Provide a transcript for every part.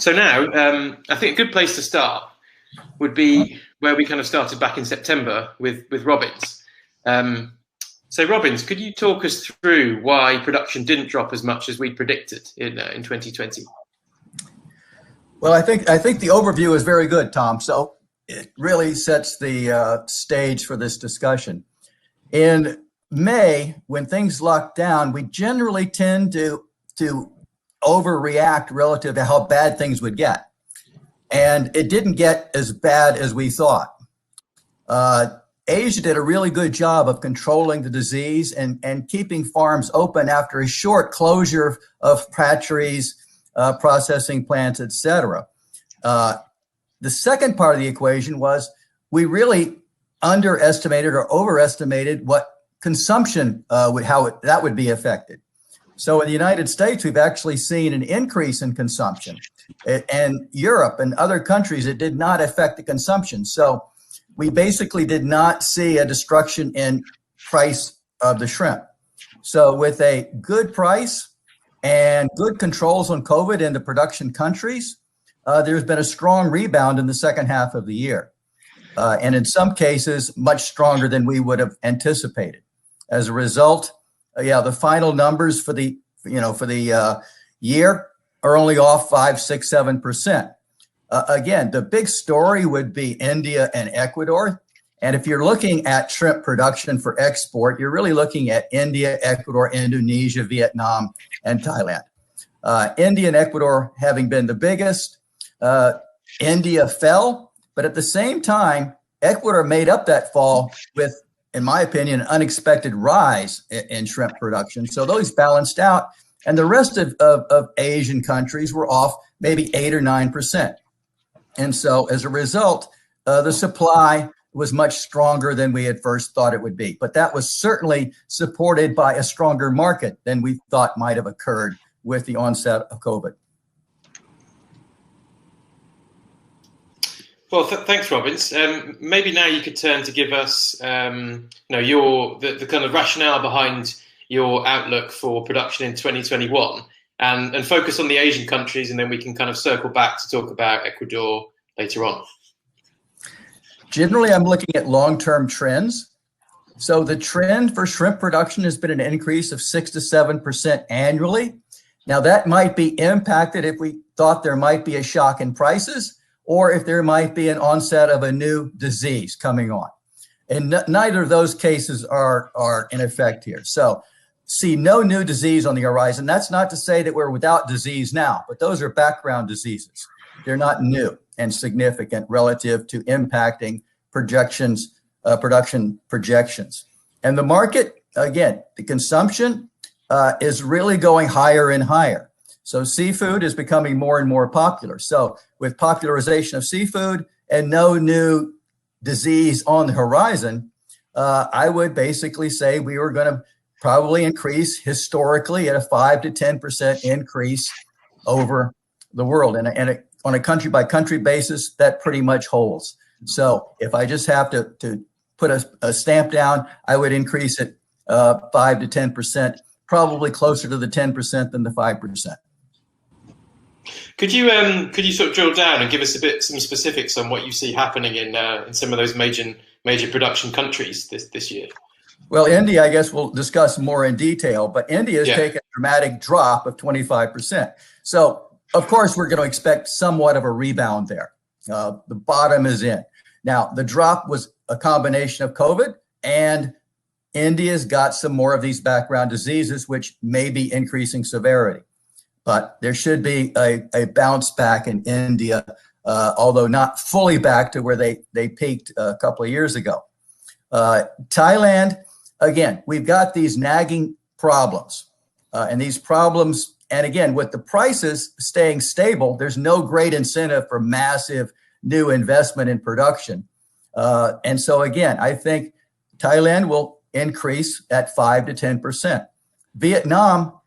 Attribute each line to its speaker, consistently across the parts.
Speaker 1: So now, I think a good place to start would be where we kind of started back in September with Robbins. So Robbins, could you talk us through why production didn't drop as much as we predicted in 2020?
Speaker 2: Well, I think the overview is very good, Tom. So it really sets the stage for this discussion. In May, when things locked down, we generally tend to overreact relative to how bad things would get. And it didn't get as bad as we thought. Asia did a really good job of controlling the disease and keeping farms open after a short closure of hatcheries, processing plants, etc. The second part of the equation was we really underestimated or overestimated what consumption that would be affected. So in the United States, we've actually seen an increase in consumption. And Europe and other countries, it did not affect the consumption. So we basically did not see a destruction in price of the shrimp. So with a good price and good controls on COVID in the production countries, there's been a strong rebound in the second half of the year. And in some cases, much stronger than we would have anticipated. As a result, the final numbers for the year are only off 5, 6, 7%. Again, the big story would be India and Ecuador. And if you're looking at shrimp production for export, you're really looking at India, Ecuador, Indonesia, Vietnam, and Thailand. India and Ecuador having been the biggest. India fell, but at the same time, Ecuador made up that fall with, in my opinion, an unexpected rise in shrimp production. So those balanced out. And the rest of Asian countries were off maybe 8 or 9%. And so as a result, the supply was much stronger than we had first thought it would be. But that was certainly supported by a stronger market than we thought might have occurred with the onset of COVID.
Speaker 1: Well, thanks, Robbins. Maybe now you could turn to give us, the kind of rationale behind your outlook for production in 2021, and focus on the Asian countries, and then we can kind of circle back to talk about Ecuador later on.
Speaker 2: Generally, I'm looking at long-term trends. So the trend for shrimp production has been an increase of 6 to 7% annually. Now that might be impacted if we thought there might be a shock in prices, or if there might be an onset of a new disease coming on. And neither of those cases are in effect here. So see no new disease on the horizon. That's not to say that we're without disease now, but those are background diseases. They're not new and significant relative to impacting production projections. And the market, again, the consumption is really going higher and higher. So seafood is becoming more and more popular. So with popularization of seafood and no new disease on the horizon, I would basically say we were going to probably increase historically at a 5 to 10% increase over the world. And on a country by country basis, that pretty much holds. So if I just have to put a stamp down, I would increase it 5 to 10%, probably closer to the 10% than the 5%.
Speaker 1: Could you sort of drill down and give us some specifics on what you see happening in some of those major production countries this year?
Speaker 2: Well, India, I guess we'll discuss more in detail, but India has taken a dramatic drop of 25%. So of course, we're going to expect somewhat of a rebound there. The bottom is in. Now, the drop was a combination of COVID, and India's got some more of these background diseases, which may be increasing severity. But there should be a bounce back in India, although not fully back to where they peaked a couple of years ago. Thailand, again, we've got these nagging problems. And these problems, and again, with the prices staying stable, there's no great incentive for massive new investment in production. And so again, I think Thailand will increase at 5 to 10%. Vietnam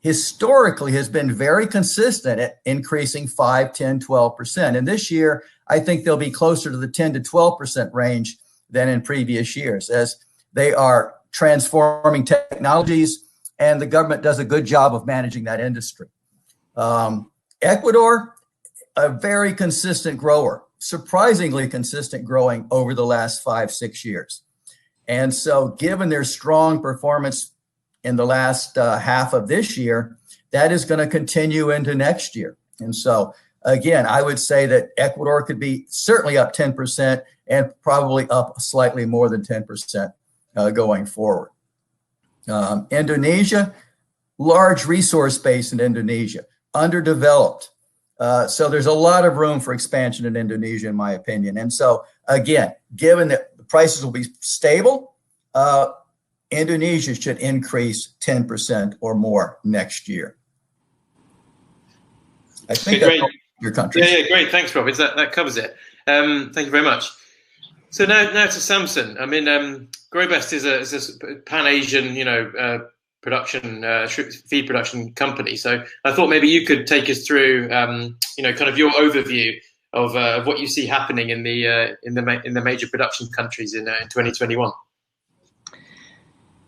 Speaker 2: historically has been very consistent at increasing 5, 10, 12%. And this year, I think they'll be closer to the 10 to 12% range than in previous years, as they are transforming technologies and the government does a good job of managing that industry. Ecuador, a very consistent grower, surprisingly consistent growing over the last 5-6 years. And so given their strong performance in the last half of this year, that is going to continue into next year. And so again, I would say that Ecuador could be certainly up 10% and probably up slightly more than 10% going forward. Indonesia, large resource base in Indonesia, underdeveloped. So there's a lot of room for expansion in Indonesia, in my opinion. And so again, given that the prices will be stable, Indonesia should increase 10% or more next year. I think that's your country.
Speaker 1: Yeah, great. Thanks, Rob. That covers it. Thank you very much. So now to Samson. I mean, Grobest is a Pan-Asian, feed production company. So I thought maybe you could take us through, kind of your overview of what you see happening in the major production countries in 2021.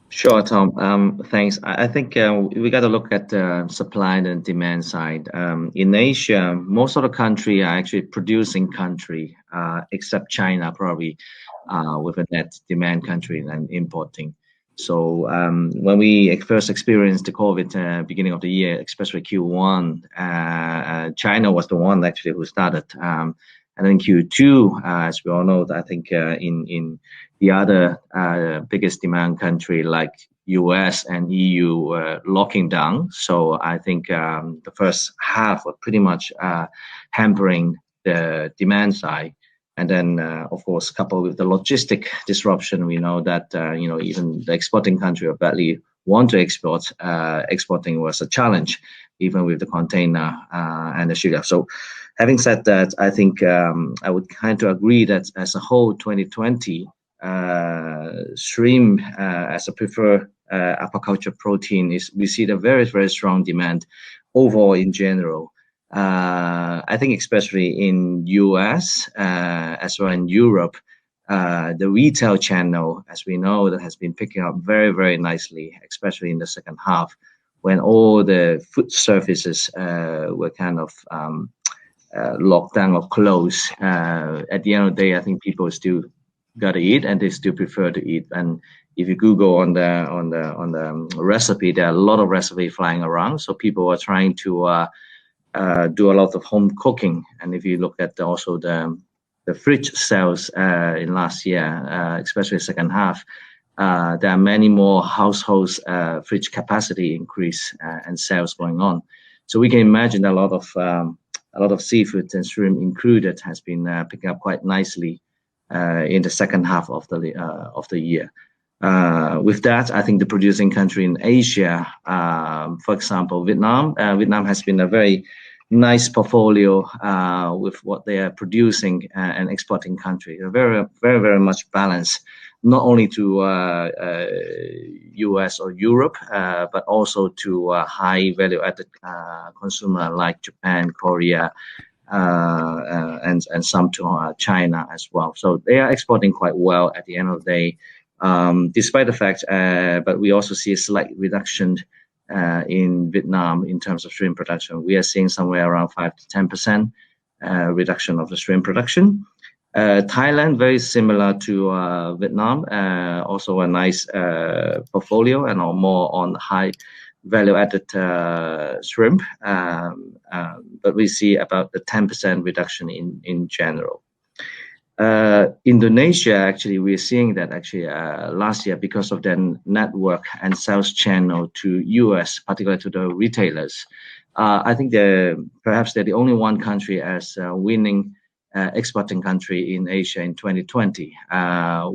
Speaker 3: Sure, Tom. Thanks. I think we got to look at the supply and demand side. In Asia, most of the country are actually producing country, except China, probably with a net demand country and importing. So when we first experienced the COVID beginning of the year, especially Q1, China was the one actually who started. And then Q2, as we all know, I think in the other biggest demand country like US and EU were locking down. So I think the first half was pretty much hampering the demand side. And then, of course, coupled with the logistic disruption, we know that, even the exporting country or badly want to export, exporting was a challenge, even with the container and the sugar. So having said that, I think I would kind of agree that as a whole, 2020, shrimp as a preferred aquaculture protein we see the very, very strong demand overall in general. I think especially in US as well in Europe, the retail channel, as we know, that has been picking up very, very nicely, especially in the second half, when all the food services were kind of locked down or closed. At the end of the day, I think people still gotta eat, and they still prefer to eat. And if you Google on the recipe, there are a lot of recipes flying around. So people are trying to do a lot of home cooking. And if you look at also the fridge sales in last year, especially second half, there are many more households fridge capacity increase and sales going on. So we can imagine a lot of seafood and shrimp included has been picking up quite nicely in the second half of the year. With that, I think the producing country in Asia, for example, Vietnam has been a very nice portfolio with what they are producing and exporting country. They're very, very, very much balanced, not only to US or Europe, but also to high value-added consumer like Japan, Korea, and some to China as well. So they are exporting quite well at the end of the day, despite the fact, but we also see a slight reduction in Vietnam in terms of shrimp production. We are seeing somewhere around 5 to 10% reduction of the shrimp production. Thailand, very similar to Vietnam, also a nice portfolio and more on high value-added shrimp, but we see about the 10% reduction in general. Indonesia, actually, we're seeing that actually last year because of the network and sales channel to US, particularly to the retailers. I think perhaps they're the only one country as winning exporting country in Asia in 2020.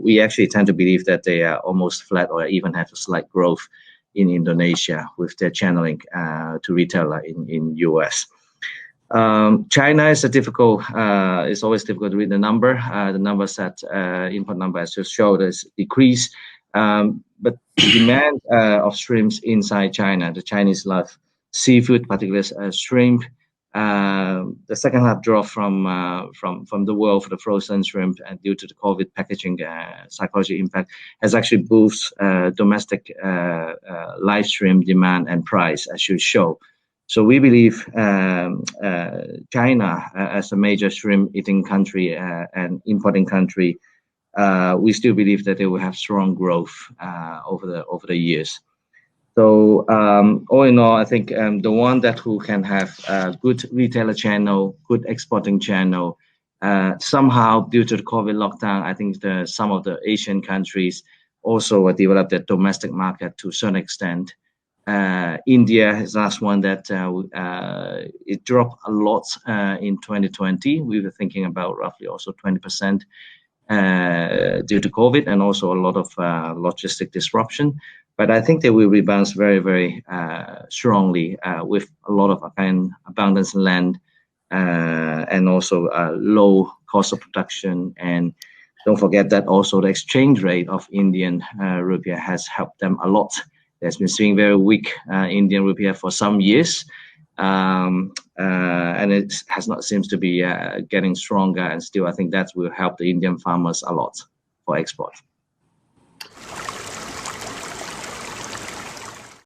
Speaker 3: We actually tend to believe that they are almost flat or even have a slight growth in Indonesia with their channeling to retailer in US. China is it's always difficult to read the number. The number set, input number as just showed is decreased. But the demand of shrimps inside China, the Chinese love seafood, particularly shrimp. The second half drop from the world for the frozen shrimp and due to the COVID packaging psychology impact has actually boosted domestic live shrimp demand and price, as you show. So we believe China, as a major shrimp eating country and importing country, we still believe that they will have strong growth over the years. So all in all, I think the one that who can have a good retailer channel, good exporting channel, somehow due to the COVID lockdown, I think some of the Asian countries also developed their domestic market to a certain extent. India is the last one that it dropped a lot in 2020. We were thinking about roughly also 20% due to COVID and also a lot of logistic disruption. But I think they will rebound very, very strongly with a lot of abundance of land and also low cost of production. And don't forget that also the exchange rate of Indian rupee has helped them a lot. There's been seeing very weak Indian rupee for some years, and it has not seems to be getting stronger. And still, I think that will help the Indian farmers a lot for export.